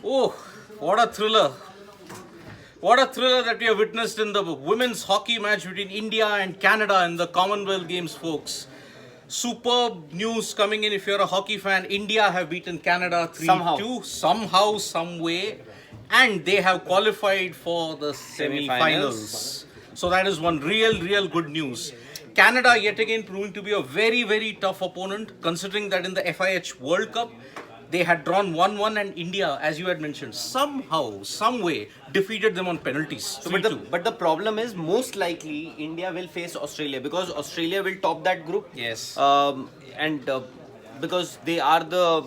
Oh, what a thriller. What a thriller that we have witnessed in the women's hockey match between India and Canada in the Commonwealth Games, folks. Superb news coming in if you're a hockey fan. India have beaten Canada 3-2 somehow, some way, and they have qualified for the semi-finals. So that is one real good news. Canada yet again proving to be a very tough opponent, considering that in the FIH World Cup they had drawn 1-1 and India, as you had mentioned, somehow, some way defeated them on penalties. So, but the problem is most likely India will face Australia because Australia will top that group. Yes. And because they are the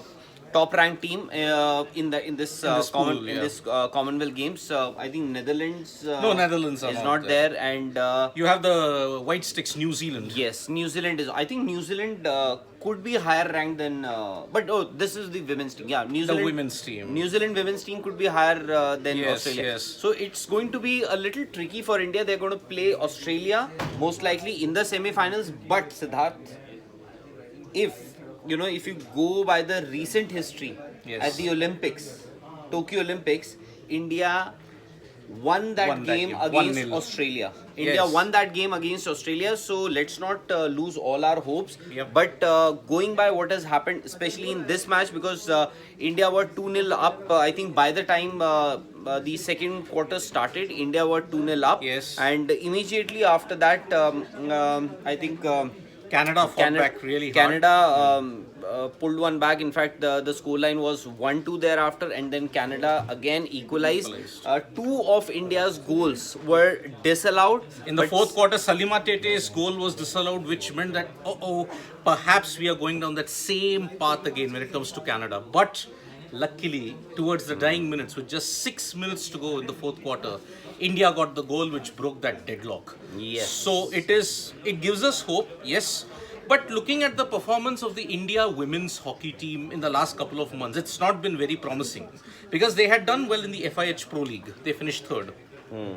top ranked team in this Commonwealth Games. I think Netherlands. No, Netherlands are is not there, and you have the White Sticks, New Zealand. Yes, New Zealand is. I think New Zealand could be higher ranked than. But this is the women's team. Yeah, New Zealand. The women's team. New Zealand women's team could be higher than Australia. Yes. So it's going to be a little tricky for India. They're going to play Australia most likely in the semi-finals. But Siddharth, if you go by the recent history at the Olympics, Tokyo Olympics, India won that game against Australia. India won that game against Australia, so let's not lose all our hopes. Yep. But going by what has happened, especially in this match, because India were 2-0 up, I think by the time the second quarter started, India were 2-0 up. Yes. And immediately after that, I think... Canada fought back really hard. Canada pulled one back. In fact, the scoreline was 1-2 thereafter, and then Canada again equalized. Two of India's goals were disallowed. In the fourth quarter, Salima Tete's goal was disallowed, which meant that, perhaps we are going down that same path again when it comes to Canada. But luckily, towards the dying minutes, with just 6 minutes to go in the fourth quarter, India got the goal which broke that deadlock. Yes. So it gives us hope, yes. But looking at the performance of the India women's hockey team in the last couple of months, it's not been very promising. Because they had done well in the FIH Pro League. They finished third.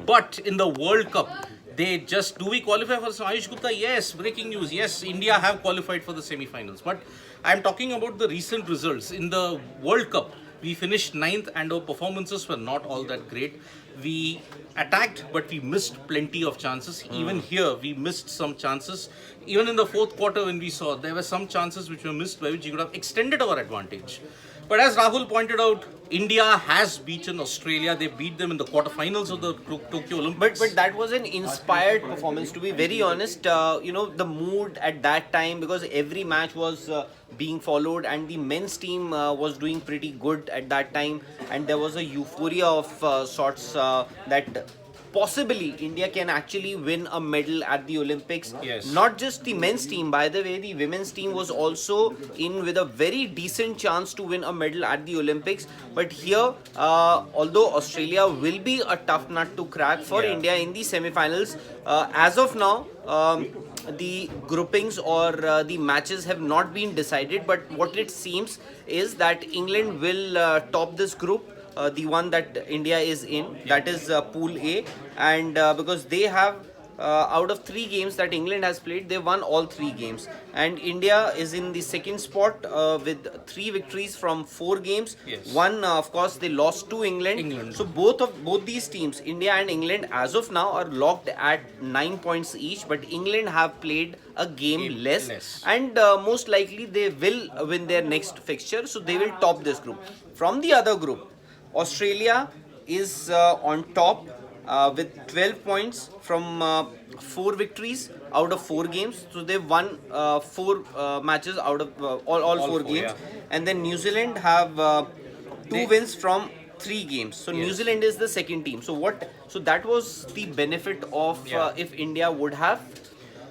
But in the World Cup, do we qualify for Ayush Gupta? Yes, breaking news. Yes, India have qualified for the semi-finals. But I'm talking about the recent results. In the World Cup, we finished 9th and our performances were not all that great. We attacked, but we missed plenty of chances. Even here, we missed some chances. Even in the fourth quarter when we saw, there were some chances which were missed by which we could have extended our advantage. But as Rahul pointed out, India has beaten Australia. They beat them in the quarterfinals of the Tokyo Olympics. But that was an inspired performance, to be very honest. The mood at that time, because every match was being followed and the men's team was doing pretty good at that time. And there was a euphoria of sorts that possibly India can actually win a medal at the Olympics. Yes. Not just the men's team, by the way, the women's team was also in with a very decent chance to win a medal at the Olympics. But here, although Australia will be a tough nut to crack for India in the semi-finals, as of now, the groupings or the matches have not been decided. But what it seems is that England will top this group. The one that India is in, that is Pool A, and because they have out of 3 games that England has played, they won all 3 games, and India is in the second spot with 3 victories from 4 games. Yes. One, of course, they lost to England. So both these teams, India and England, as of now are locked at 9 points each, but England have played a game less. And most likely they will win their next fixture, so they will top this group. From the other group, Australia is on top with 12 points from 4 victories out of 4 games. So they've won 4 matches out of all 4 games. And then New Zealand have 2 wins from 3 games. So New Zealand is the second team. So that was the benefit of if India would have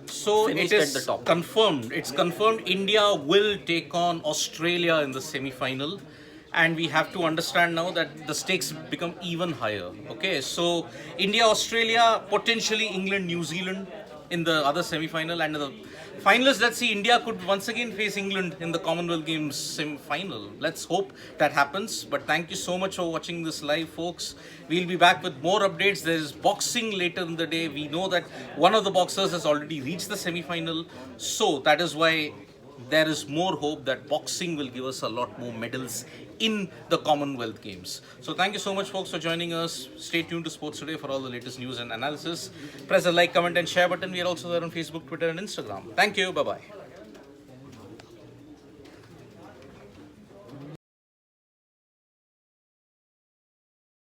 finished at the top. Confirmed. It's confirmed India will take on Australia in the semi-final. And we have to understand now that the stakes become even higher. Okay, so India, Australia, potentially England, New Zealand in the other semi-final, and the finalists. Let's see, India could once again face England in the Commonwealth Games semi-final. Let's hope that happens. But thank you so much for watching this live, folks. We'll be back with more updates. There is boxing later in the day. We know that one of the boxers has already reached the semi-final, so that is why there is more hope that boxing will give us a lot more medals in the Commonwealth Games. So thank you so much, folks, for joining us. Stay tuned to Sports Today for all the latest news and analysis. Press the like, comment, and share button. We are also there on Facebook, Twitter, and Instagram. Thank you. Bye bye.